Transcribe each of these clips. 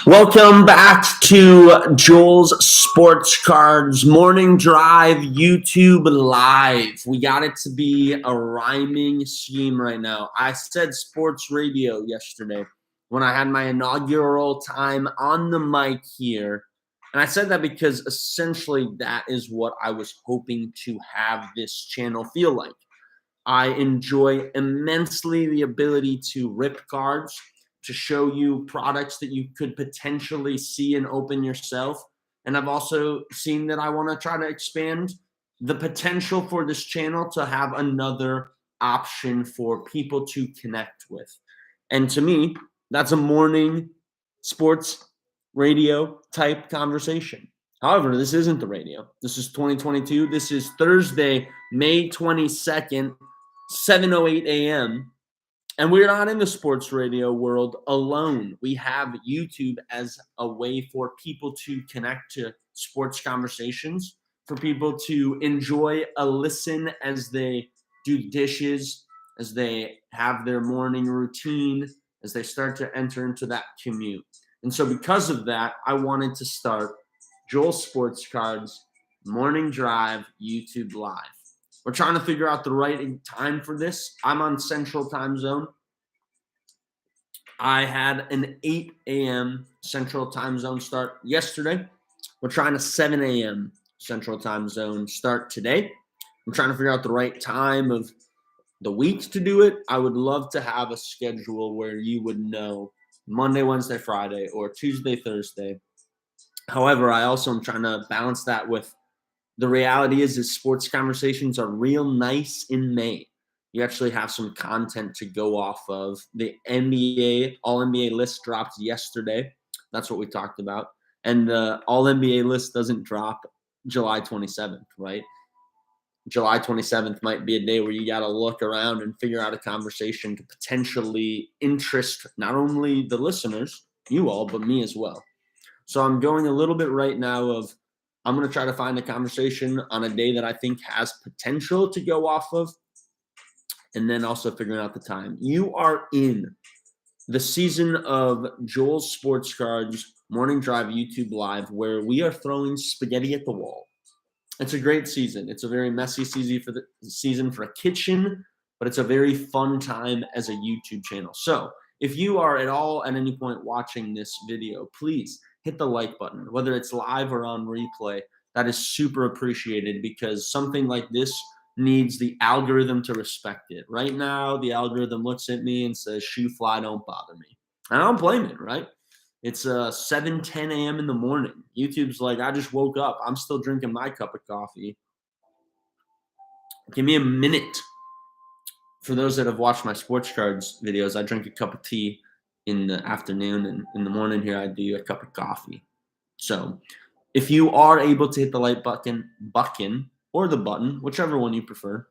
Welcome back to Joel's Sports Cards Morning Drive YouTube Live. We got it to be a rhyming scheme right now. I said sports radio yesterday when I had my inaugural time on the mic here. And I said that because essentially that is what I was hoping to have this channel feel like. I enjoy immensely the ability to rip cards, to show you products that you could potentially see and open yourself. And I've also seen that I want to try to expand the potential for this channel to have another option for people to connect with. And to me, that's a morning sports radio type conversation. However, this isn't the radio. This is 2022. This is Thursday, May 22nd, 7:08 a.m. And we're not in the sports radio world alone. We have YouTube as a way for people to connect to sports conversations, for people to enjoy a listen as they do dishes, as they have their morning routine, as they start to enter into that commute. And so because of that, I wanted to start Joel Sports Cards Morning Drive YouTube Live. We're trying to figure out the right time for this. I'm on Central Time Zone. I had an 8 a.m. Central Time Zone start yesterday. We're trying to 7 a.m. Central Time Zone start today. I'm trying to figure out the right time of the week to do it. I would love to have a schedule where you would know Monday, Wednesday, Friday, or Tuesday, Thursday. However, I also am trying to balance that with the reality is sports conversations are real nice in May. You actually have some content to go off of. The NBA All-NBA list dropped yesterday. That's what we talked about. And the All-NBA list doesn't drop July 27th, right? July 27th might be a day where you got to look around and figure out a conversation to potentially interest not only the listeners, you all, but me as well. So I'm going a little bit right now of I'm going to try to find a conversation on a day that I think has potential to go off of, and then also figuring out the time. You are in the season of Joel's Sports Cards Morning Drive YouTube Live, where we are throwing spaghetti at the wall. It's a great season. It's a very messy season for a kitchen, but it's a very fun time as a YouTube channel. So if you are at all at any point watching this video, please hit the like button, whether it's live or on replay. That is super appreciated because something like this needs the algorithm to respect it. Right now, the algorithm looks at me and says, shoe fly, don't bother me. And I don't blame it, right? It's 7:10 a.m. in the morning. YouTube's like, I just woke up. I'm still drinking my cup of coffee. Give me a minute. For those that have watched my sports cards videos, I drink a cup of tea in the afternoon, and in the morning here I do a cup of coffee. So if you are able to hit the like button or the button, whichever one you prefer,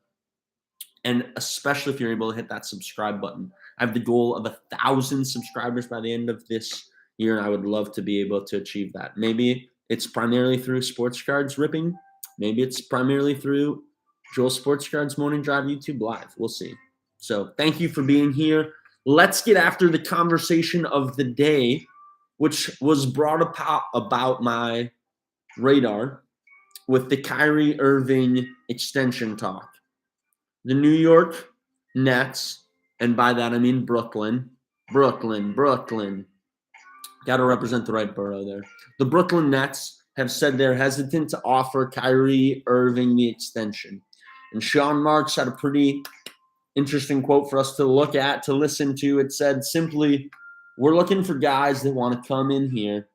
and especially if you're able to hit that subscribe button. I have the goal of 1,000 subscribers by the end of this year, and I would love to be able to achieve that. Maybe it's primarily through sports cards ripping. Maybe it's primarily through Joel Sports Cards Morning Drive YouTube Live. We'll see. So thank you for being here. Let's get after the conversation of the day, which was brought about my radar with the Kyrie Irving extension talk. The New York Nets, and by that I mean Brooklyn. Got to represent the right borough there. The Brooklyn Nets have said they're hesitant to offer Kyrie Irving the extension. And Sean Marks had a pretty interesting quote for us to look at, to listen to. It said simply, we're looking for guys that want to come in here,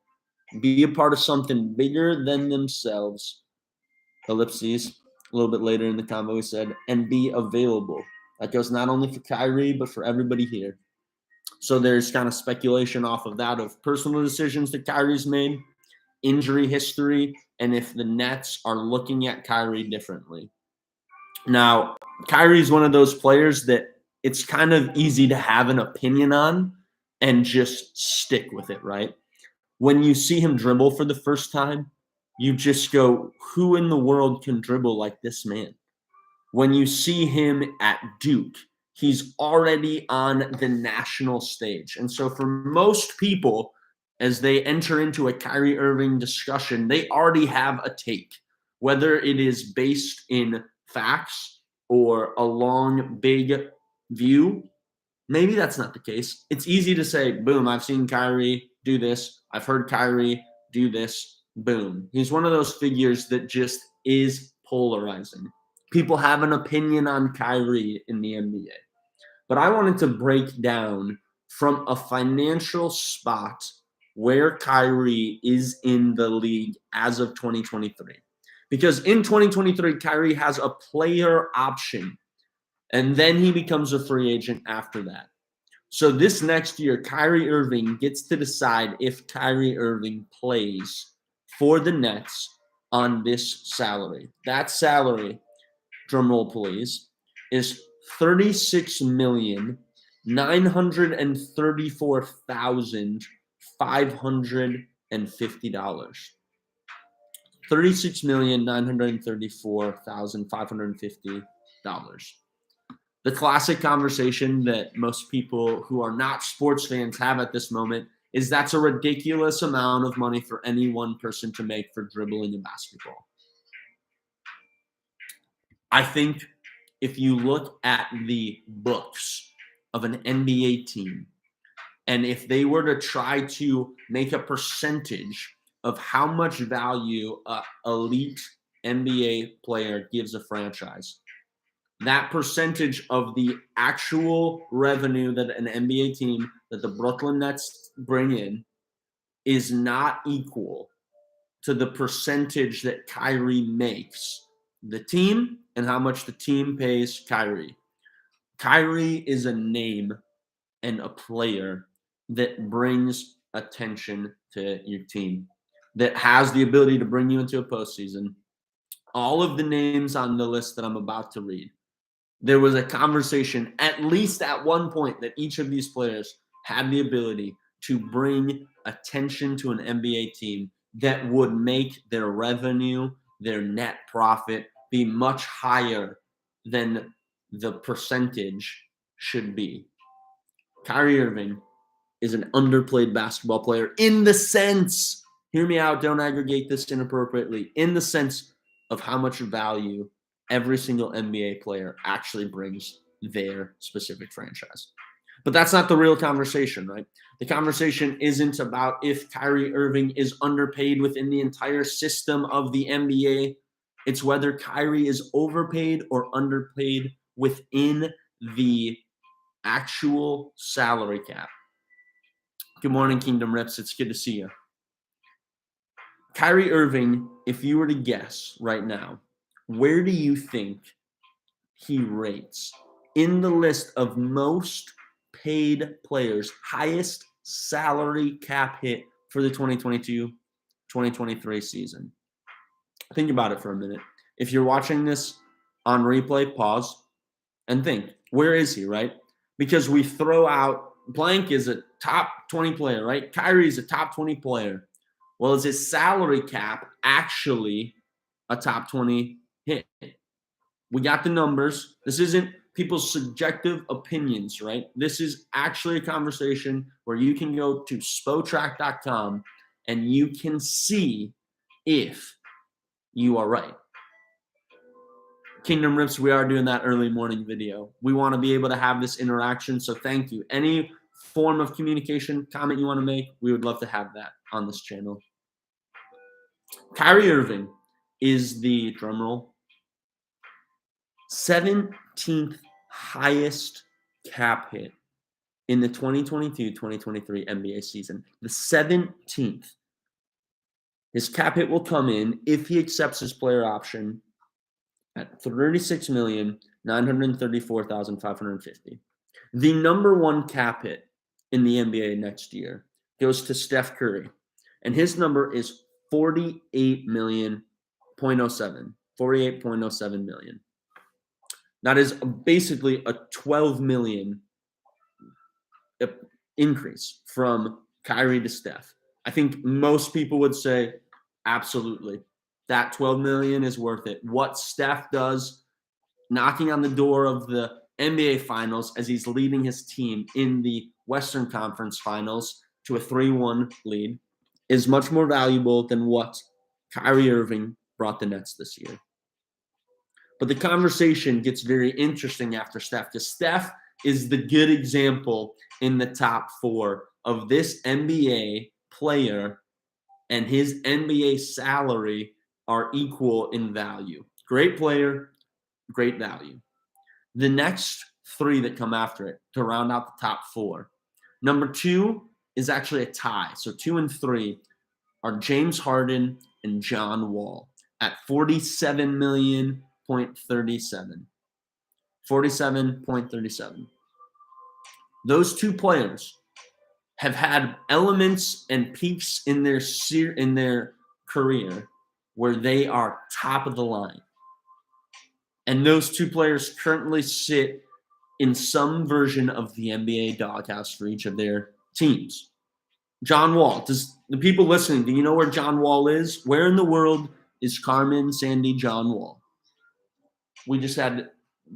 be a part of something bigger than themselves. Ellipses. A little bit later in the convo, he said, and be available. That goes not only for Kyrie, but for everybody here. So there's kind of speculation off of that of personal decisions that Kyrie's made, injury history, and if the Nets are looking at Kyrie differently. Now, Kyrie's one of those players that it's kind of easy to have an opinion on and just stick with it, right? When you see him dribble for the first time, you just go, who in the world can dribble like this man? When you see him at Duke, he's already on the national stage. And so for most people, as they enter into a Kyrie Irving discussion, they already have a take, whether it is based in facts or a long, big view. Maybe that's not the case. It's easy to say, boom, I've seen Kyrie do this. I've heard Kyrie do this. Boom. He's one of those figures that just is polarizing. People have an opinion on Kyrie in the NBA. But I wanted to break down from a financial spot where Kyrie is in the league as of 2023. Because in 2023, Kyrie has a player option, and then he becomes a free agent after that. So this next year, Kyrie Irving gets to decide if Kyrie Irving plays for the Nets on this salary. That salary, drumroll please, is $36,934,550. $36,934,550. The classic conversation that most people who are not sports fans have at this moment is that's a ridiculous amount of money for any one person to make for dribbling a basketball. I think if you look at the books of an NBA team, and if they were to try to make a percentage of how much value an elite NBA player gives a franchise, that percentage of the actual revenue that an NBA team, that the Brooklyn Nets bring in, is not equal to the percentage that Kyrie makes the team and how much the team pays Kyrie. Kyrie is a name and a player that brings attention to your team, that has the ability to bring you into a postseason. All of the names on the list that I'm about to read, there was a conversation, at least at one point, that each of these players had the ability to bring attention to an NBA team that would make their revenue, their net profit, be much higher than the percentage should be. Kyrie Irving is an underplayed basketball player in the sense, hear me out, don't aggregate this inappropriately, in the sense of how much value every single NBA player actually brings their specific franchise. But that's not the real conversation, right? The conversation isn't about if Kyrie Irving is underpaid within the entire system of the NBA. It's whether Kyrie is overpaid or underpaid within the actual salary cap. Good morning, Kingdom Rips. It's good to see you. Kyrie Irving, if you were to guess right now, where do you think he rates in the list of most paid players, highest salary cap hit for the 2022-2023 season? Think about it for a minute. If you're watching this on replay, pause and think, where is he, right? Because we throw out, blank is a top 20 player, right? Kyrie is a top 20 player. Well, is his salary cap actually a top 20 hit? We got the numbers. This isn't people's subjective opinions, right? This is actually a conversation where you can go to spotrack.com and you can see if you are right. Kingdom Rips, we are doing that early morning video. We want to be able to have this interaction, so thank you. Any form of communication, comment you want to make, we would love to have that on this channel. Kyrie Irving is the, drumroll, 17th highest cap hit in the 2022-2023 NBA season. The 17th. His cap hit will come in if he accepts his player option at $36,934,550. The number one cap hit in the NBA next year goes to Steph Curry, and his number is $48.07 million. That is basically a $12 million increase from Kyrie to Steph. I think most people would say, absolutely, that $12 million is worth it. What Steph does, knocking on the door of the NBA Finals as he's leading his team in the Western Conference Finals to a 3-1 lead is much more valuable than what Kyrie Irving brought the Nets this year. But the conversation gets very interesting after Steph, because Steph is the good example in the top 4 of this NBA player and his NBA salary are equal in value. Great player, great value. The next 3 that come after it to round out the top 4. Number 2 is actually a tie. So 2 and 3 are James Harden and John Wall at $47.37. 47.37. Those 2 players have had elements and peaks in their career where they are top of the line. And those 2 players currently sit in some version of the NBA doghouse for each of their teams. John Wall. Does the people listening, do you know where John Wall is? Where in the world is Carmen Sandy John Wall? We just had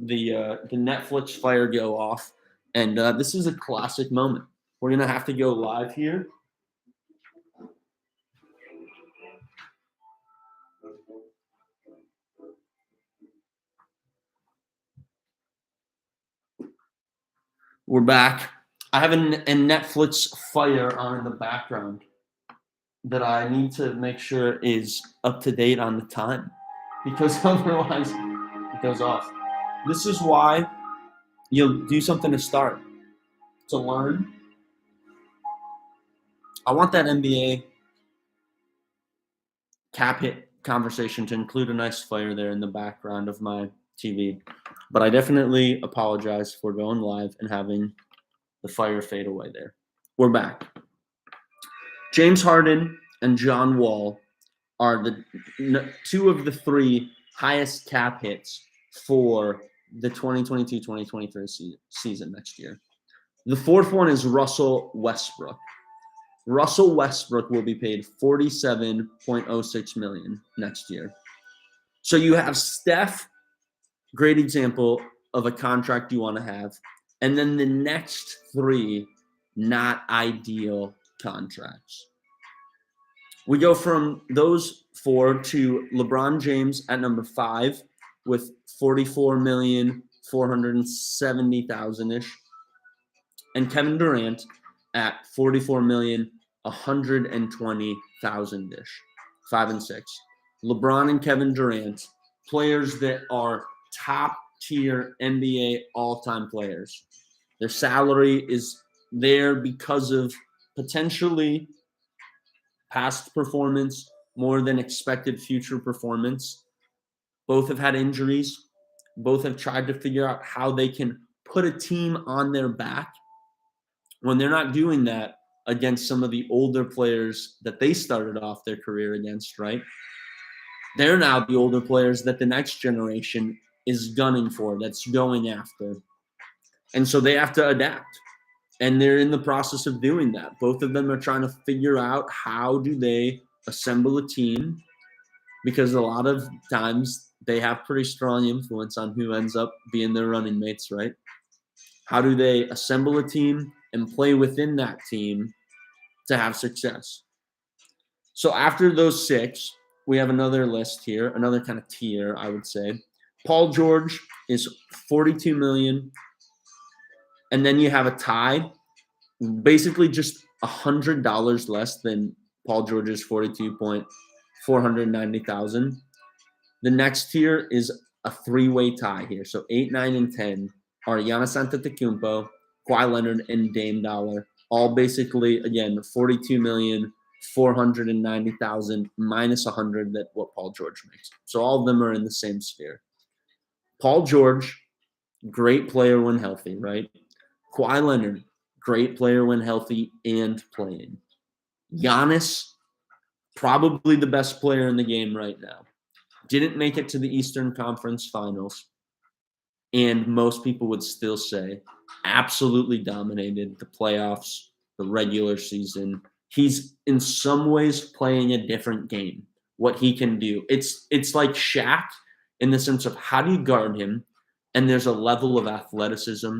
the Netflix fire go off, and this is a classic moment. We're going to have to go live here. We're back. I have a Netflix fire on in the background that I need to make sure is up to date on the time, because otherwise it goes off. This is why you'll do something to start, to learn. I want that NBA cap hit conversation to include a nice fire there in the background of my TV. But I definitely apologize for going live and having the fire fade away there. We're back. James Harden and John Wall are the 2 of the 3 highest cap hits for the 2022-2023 season next year. The 4th one is Russell Westbrook. Russell Westbrook will be paid $47.06 million next year. So you have Steph, great example of a contract you want to have, and then the next 3 not ideal contracts. We go from those 4 to LeBron James at number 5 with $44,470,000-ish, and Kevin Durant at $44,120,000-ish, 5 and 6. LeBron and Kevin Durant, players that are top tier NBA all-time players. Their salary is there because of potentially past performance more than expected future performance. Both have had injuries. Both have tried to figure out how they can put a team on their back when they're not doing that against some of the older players that they started off their career against, right? They're now the older players that the next generation is gunning for, that's going after. And so they have to adapt. And they're in the process of doing that. Both of them are trying to figure out how do they assemble a team, because a lot of times they have pretty strong influence on who ends up being their running mates, right? How do they assemble a team and play within that team to have success? So after those 6, we have another list here, another kind of tier, I would say. Paul George is $42 million. And then you have a tie, basically just $100 less than Paul George's $42,490,000. The next tier is a 3-way tie here. So 8, 9, and 10 are Giannis Antetokounmpo, Kawhi Leonard, and Dame Dollar. All basically, again, $42,490,000 minus 100 that what Paul George makes. So all of them are in the same sphere. Paul George, great player when healthy, right? Kawhi Leonard, great player when healthy and playing. Giannis, probably the best player in the game right now. Didn't make it to the Eastern Conference Finals. And most people would still say absolutely dominated the playoffs, the regular season. He's in some ways playing a different game, what he can do. It's like Shaq in the sense of how do you guard him? And there's a level of athleticism,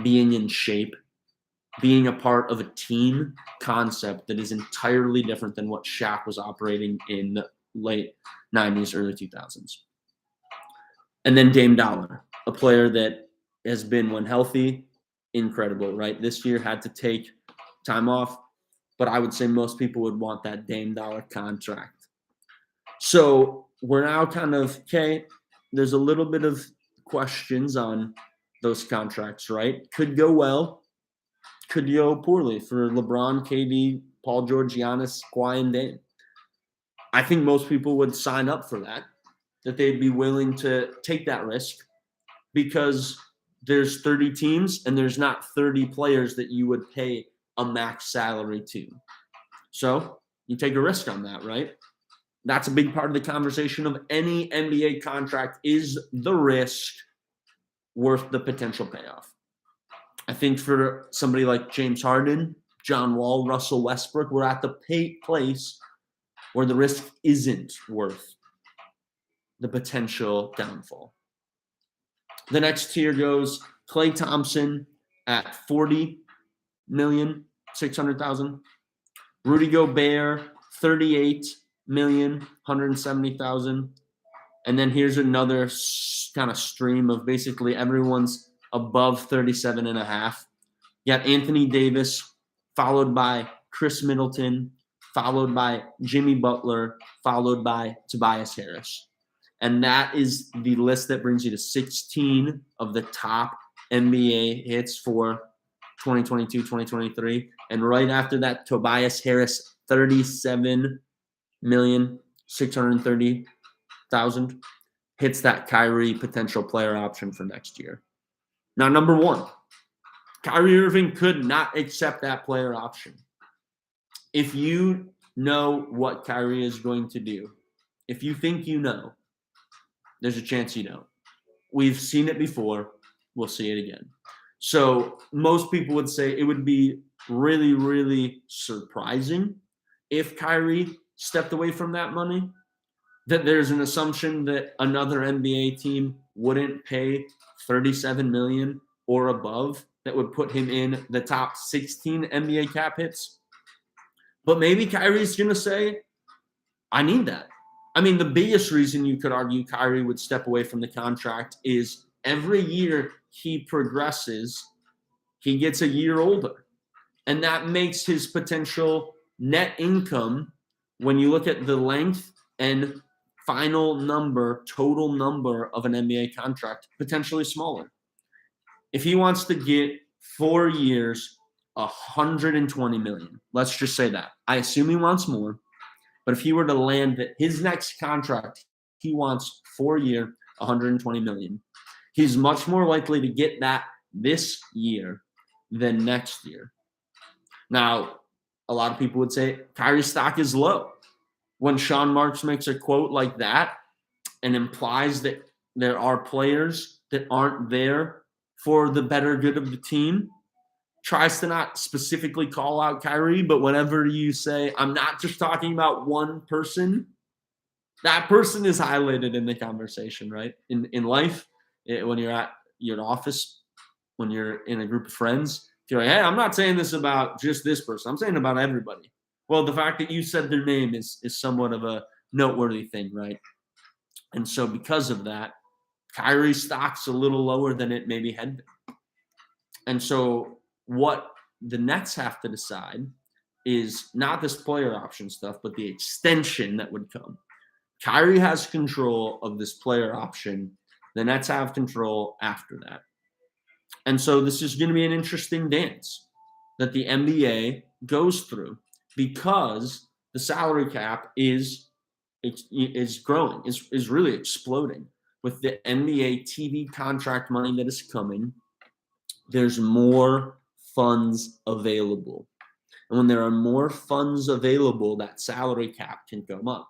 being in shape, being a part of a team concept that is entirely different than what Shaq was operating in the late 90s, early 2000s. And then Dame Dollar, a player that has been, when healthy, incredible, right? This year had to take time off, but I would say most people would want that Dame Dollar contract. So we're now kind of, okay, there's a little bit of questions on those contracts, right? Could go well, could go poorly for LeBron, KD, Paul George, Giannis, Kawhi, and Dame. I think most people would sign up for that they'd be willing to take that risk because there's 30 teams and there's not 30 players that you would pay a max salary to. So you take a risk on that, right? That's a big part of the conversation of any NBA contract. Is the risk worth the potential payoff? I think for somebody like James Harden, John Wall, Russell Westbrook, we're at the place where the risk isn't worth the potential downfall. The next tier goes Klay Thompson at $40,600,000. Rudy Gobert, $38,170,000. And then here's another kind of stream of basically everyone's above 37.5. You got Anthony Davis, followed by Chris Middleton, followed by Jimmy Butler, followed by Tobias Harris. And that is the list that brings you to 16 of the top NBA hits for 2022-2023. And right after that, Tobias Harris, $37,630,000, hits that Kyrie potential player option for next year. Now, number one, Kyrie Irving could not accept that player option. If you know what Kyrie is going to do, if you think you know, there's a chance you don't. We've seen it before. We'll see it again. So most people would say it would be really, really surprising if Kyrie stepped away from that money, that there's an assumption that another NBA team wouldn't pay $37 million or above that would put him in the top 16 NBA cap hits. But maybe Kyrie's going to say, I need that. I mean, the biggest reason you could argue Kyrie would step away from the contract is every year he progresses, he gets a year older. And that makes his potential net income, when you look at the length and final number, total number of an NBA contract, potentially smaller. If he wants to get 4 years, $120 million, let's just say that. I assume he wants more. But if he were to land that his next contract, he wants 4 year, $120 million. He's much more likely to get that this year than next year. Now, a lot of people would say Kyrie's stock is low. When Sean Marks makes a quote like that and implies that there are players that aren't there for the better good of the team, tries to not specifically call out Kyrie, but whenever you say, I'm not just talking about one person, that person is highlighted in the conversation, right? In life, when you're at your office, when you're in a group of friends, you're like, hey, I'm not saying this about just this person. I'm saying about everybody. Well, the fact that you said their name is somewhat of a noteworthy thing, right? And so because of that, Kyrie's stock's a little lower than it maybe had been. And so what the Nets have to decide is not this player option stuff, but the extension that would come. Kyrie has control of this player option. The Nets have control after that. And so this is going to be an interesting dance that the NBA goes through because the salary cap is growing, is really exploding. With the NBA TV contract money that is coming, there's more funds available. And when there are more funds available, that salary cap can come up.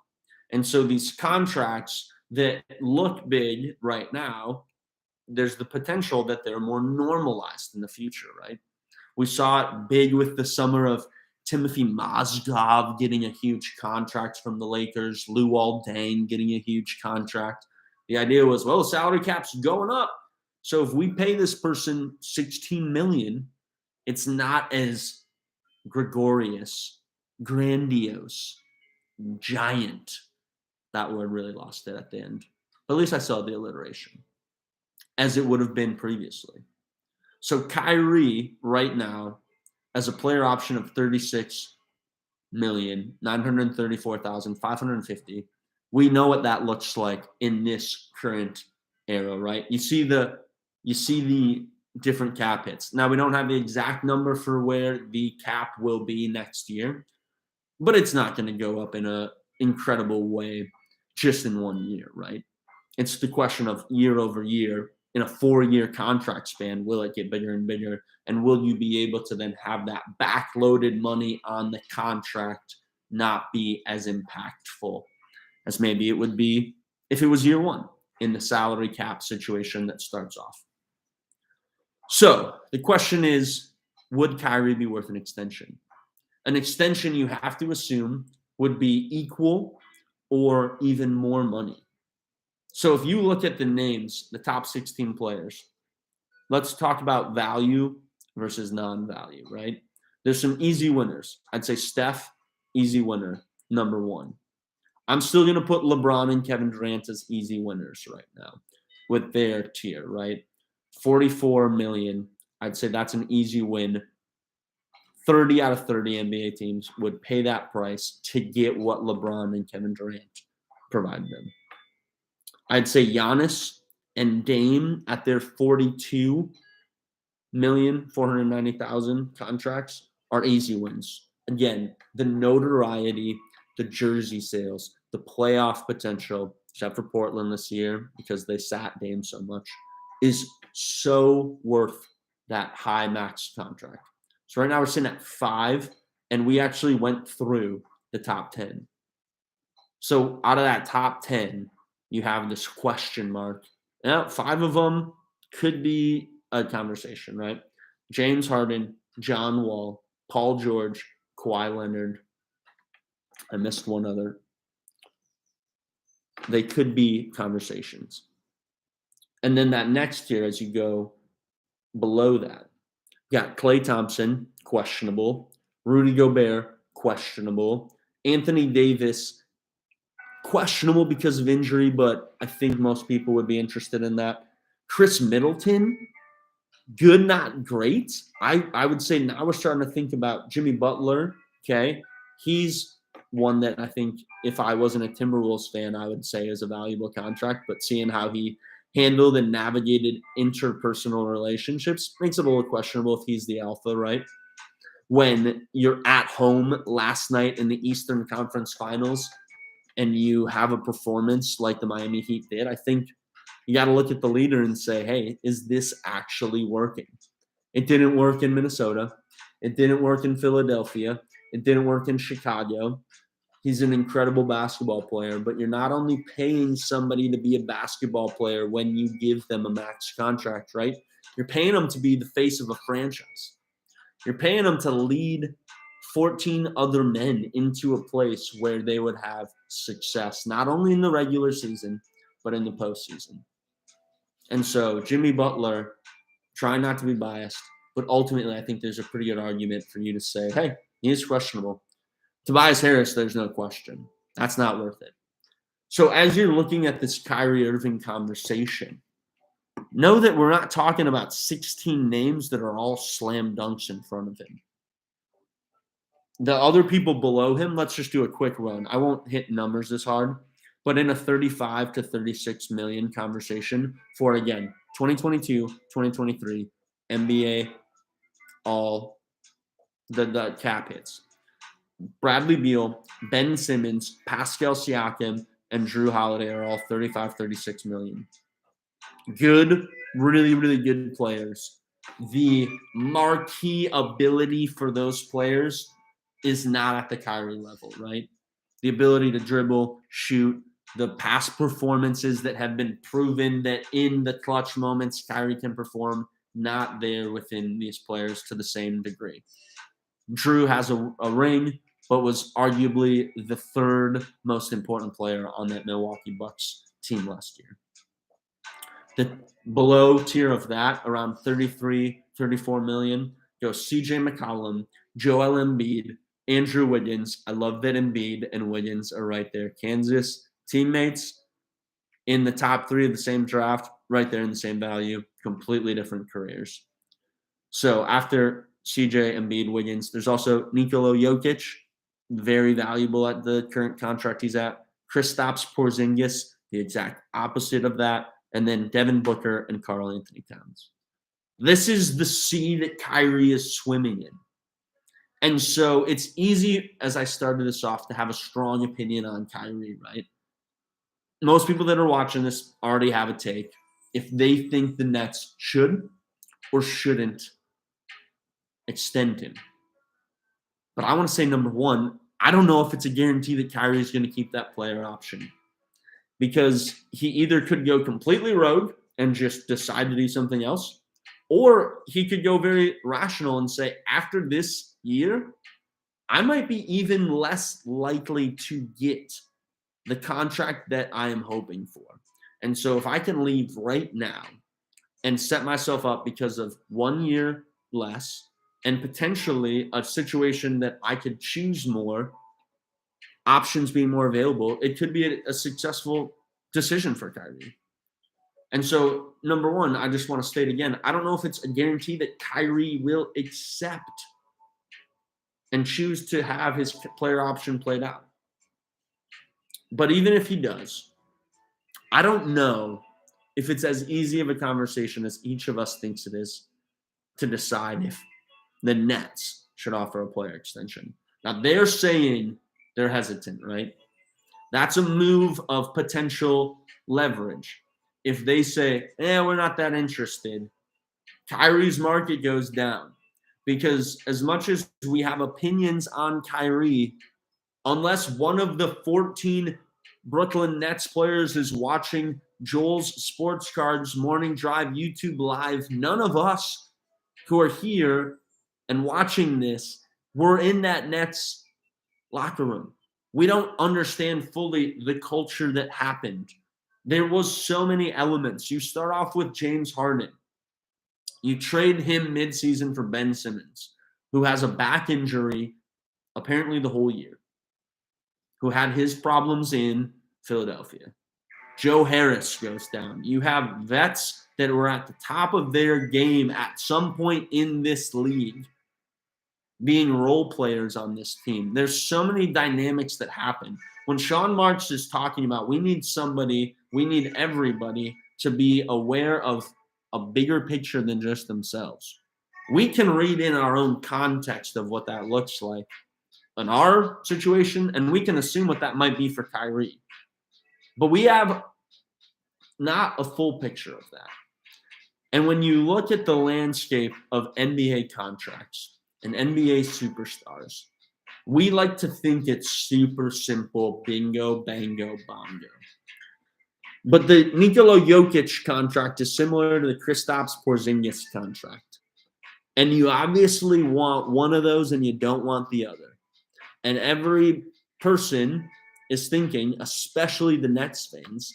And so these contracts that look big right now, there's the potential that they're more normalized in the future, right? We saw it big with the summer of Timothy Mozgov getting a huge contract from the Lakers, Luol Deng getting a huge contract. The idea was, well, the salary cap's going up. So if we pay this person $16 million, It's not as gregarious, grandiose, giant. That word really lost it at the end. At least I saw the alliteration, as it would have been previously. So Kyrie right now, as a player option of 36,934,550, we know what that looks like in this current era, right? You see the different cap hits. Now we don't have the exact number for where the cap will be next year, but it's not going to go up in an incredible way just in 1 year, right? It's the question of year over year in a 4-year contract span, will it get bigger and bigger? And will you be able to then have that backloaded money on the contract not be as impactful as maybe it would be if it was year one in the salary cap situation that starts off? So the question is, would Kyrie be worth an extension? An extension, you have to assume, would be equal or even more money. So if you look at the names, the top 16 players, let's talk about value versus non-value, right? There's some easy winners. I'd say Steph, easy winner, number one. I'm still going to put LeBron and Kevin Durant as easy winners right now with their tier, right? 44 million. I'd say that's an easy win. 30 out of 30 NBA teams would pay that price to get what LeBron and Kevin Durant provide them. I'd say Giannis and Dame at their 42,490,000 contracts are easy wins. Again, the notoriety, the jersey sales, the playoff potential, except for Portland this year because they sat Dame so much, is so worth that high max contract. So right now we're sitting at 5, and we actually went through the top 10. So out of that top 10, you have this question mark. Now, 5 of them could be a conversation, right? James Harden, John Wall, Paul George, Kawhi Leonard. I missed one other. They could be conversations. And then that next year, as you go below that, you got Klay Thompson, questionable. Rudy Gobert, questionable. Anthony Davis, questionable because of injury, but I think most people would be interested in that. Chris Middleton, good, not great. I would say now we're starting to think about Jimmy Butler. Okay. He's one that I think if I wasn't a Timberwolves fan, I would say is a valuable contract, but seeing how he handled and navigated interpersonal relationships makes it a little questionable if he's the alpha, right? When you're at home last night in the Eastern Conference Finals and you have a performance like the Miami Heat did, I think you got to look at the leader and say, hey, is this actually working? It didn't work in Minnesota. It didn't work in Philadelphia. It didn't work in Chicago. He's an incredible basketball player, but you're not only paying somebody to be a basketball player when you give them a max contract, right? You're paying them to be the face of a franchise. You're paying them to lead 14 other men into a place where they would have success, not only in the regular season, but in the postseason. And so Jimmy Butler, try not to be biased, but ultimately I think there's a pretty good argument for you to say, hey, he is questionable. Tobias Harris, there's no question. That's not worth it. So as you're looking at this Kyrie Irving conversation, know that we're not talking about 16 names that are all slam dunks in front of him. The other people below him, let's just do a quick run. I won't hit numbers this hard, but in a 35 to 36 million conversation for, again, 2022, 2023, NBA, all the cap hits. Bradley Beal, Ben Simmons, Pascal Siakam, and Drew Holiday are all 35, 36 million. Good, really, really good players. The marquee ability for those players is not at the Kyrie level, right? The ability to dribble, shoot, the past performances that have been proven that in the clutch moments Kyrie can perform, not there within these players to the same degree. Drew has a ring, but was arguably the third most important player on that Milwaukee Bucks team last year. The below tier of that, around 33, 34 million, go CJ McCollum, Joel Embiid, Andrew Wiggins. I love that Embiid and Wiggins are right there. Kansas teammates in the top 3 of the same draft, right there in the same value, completely different careers. So after CJ, Embiid, Wiggins, there's also Nikola Jokic, very valuable at the current contract he's at. Kristaps Porzingis, the exact opposite of that. And then Devin Booker and Karl Anthony Towns. This is the sea that Kyrie is swimming in. And so it's easy, as I started this off, to have a strong opinion on Kyrie, right? Most people that are watching this already have a take if they think the Nets should or shouldn't extend him. But I want to say, number one, I don't know if it's a guarantee that Kyrie is going to keep that player option, because he either could go completely rogue and just decide to do something else, or he could go very rational and say, after this year, I might be even less likely to get the contract that I am hoping for. And so if I can leave right now and set myself up because of 1 year less and potentially a situation that I could choose more, options being more available, it could be a successful decision for Kyrie. And so, number one, I just want to state again, I don't know if it's a guarantee that Kyrie will accept and choose to have his player option played out. But even if he does, I don't know if it's as easy of a conversation as each of us thinks it is to decide if the Nets should offer a player extension. Now, they're saying they're hesitant, right? That's a move of potential leverage. If they say, we're not that interested, Kyrie's market goes down. Because as much as we have opinions on Kyrie, unless one of the 14 Brooklyn Nets players is watching Joel's Sports Cards Morning Drive YouTube Live, none of us who are here and watching this were in that Nets locker room. We don't understand fully the culture that happened. There was so many elements. You start off with James Harden. You trade him midseason for Ben Simmons, who has a back injury apparently the whole year, who had his problems in Philadelphia. Joe Harris goes down. You have vets that were at the top of their game at some point in this league being role players on this team. There's so many dynamics that happen. When Sean Marks is talking about we need everybody to be aware of a bigger picture than just themselves. We can read in our own context of what that looks like in our situation, and we can assume what that might be for Kyrie. But we have not a full picture of that. And when you look at the landscape of NBA contracts and NBA superstars, we like to think it's super simple, bingo, bango, bongo. But the Nikola Jokic contract is similar to the Kristaps Porzingis contract. And you obviously want one of those and you don't want the other. And every person is thinking, especially the Nets fans,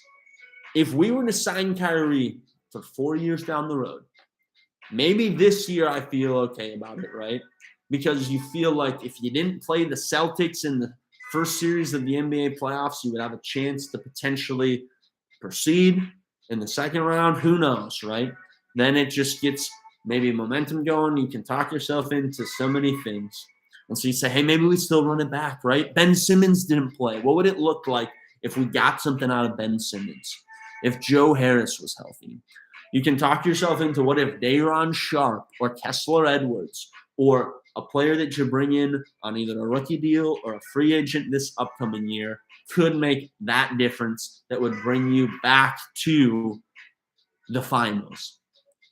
if we were to sign Kyrie for 4 years down the road, maybe this year I feel okay about it, right? Because you feel like if you didn't play the Celtics in the first series of the NBA playoffs, you would have a chance to potentially proceed in the second round. Who knows, right? Then it just gets maybe momentum going. You can talk yourself into so many things. And so you say, hey, maybe we still run it back, right? Ben Simmons didn't play. What would it look like if we got something out of Ben Simmons? If Joe Harris was healthy? You can talk yourself into what if Day'Ron Sharpe or Kessler Edwards or a player that you bring in on either a rookie deal or a free agent this upcoming year could make that difference that would bring you back to the finals,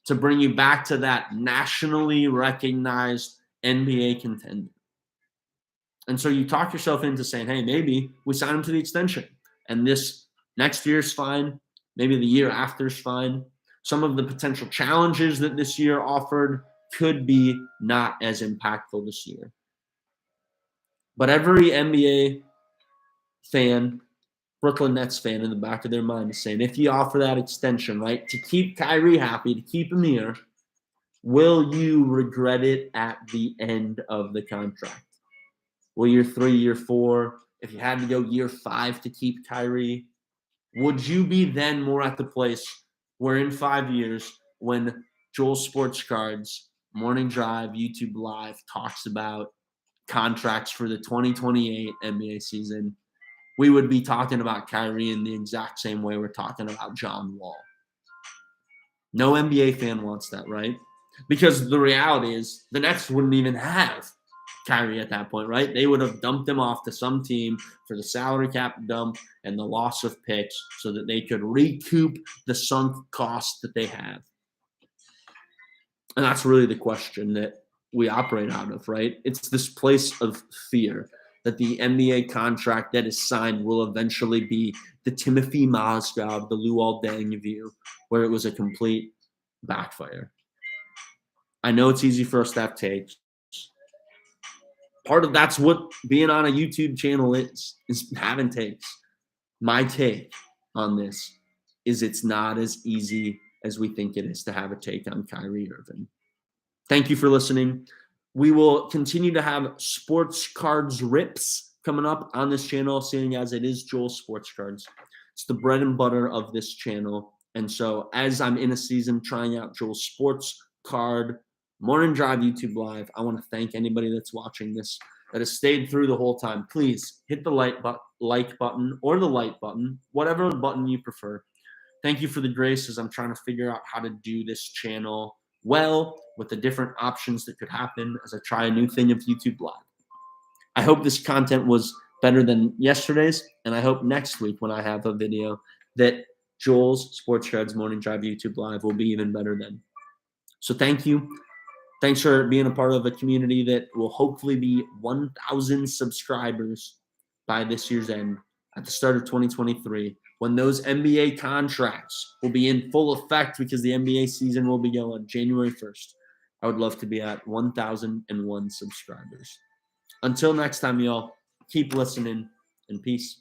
to bring you back to that nationally recognized NBA contender. And so you talk yourself into saying, hey, maybe we sign him to the extension. And this next year's fine. Maybe the year after is fine. Some of the potential challenges that this year offered could be not as impactful this year. But every NBA fan, Brooklyn Nets fan in the back of their mind is saying, if you offer that extension, right, to keep Kyrie happy, to keep him here, Will you regret it at the end of the contract? Will year 3, year 4, if you had to go year 5 to keep Kyrie, would you be then more at the place where in 5 years, when Joel Sports Cards, Morning Drive, YouTube Live talks about contracts for the 2028 NBA season, we would be talking about Kyrie in the exact same way we're talking about John Wall? No NBA fan wants that, right? Because the reality is the Nets wouldn't even have Kyrie at that point, right? They would have dumped him off to some team for the salary cap dump and the loss of picks so that they could recoup the sunk cost that they have. And that's really the question that we operate out of, right? It's this place of fear that the NBA contract that is signed will eventually be the Timothy Mozgov, the Luol Deng view, where it was a complete backfire. I know it's easy for us to have takes. Part of that's what being on a YouTube channel is having takes. My take on this is it's not as easy as we think it is to have a take on Kyrie Irving. Thank you for listening. We will continue to have sports cards rips coming up on this channel, seeing as it is Joel Sports Cards. It's the bread and butter of this channel. And so as I'm in a season trying out Joel's Sports Card Morning Drive YouTube Live, I want to thank anybody that's watching this that has stayed through the whole time. Please hit the like button or the like button, whatever button you prefer. Thank you for the grace as I'm trying to figure out how to do this channel well with the different options that could happen as I try a new thing of YouTube Live. I hope this content was better than yesterday's, and I hope next week when I have a video that Joel's Sports Cards Morning Drive YouTube Live will be even better then. So thank you. Thanks for being a part of a community that will hopefully be 1,000 subscribers by this year's end at the start of 2023, when those NBA contracts will be in full effect because the NBA season will be going January 1st. I would love to be at 1,001 subscribers. Until next time, y'all, keep listening and peace.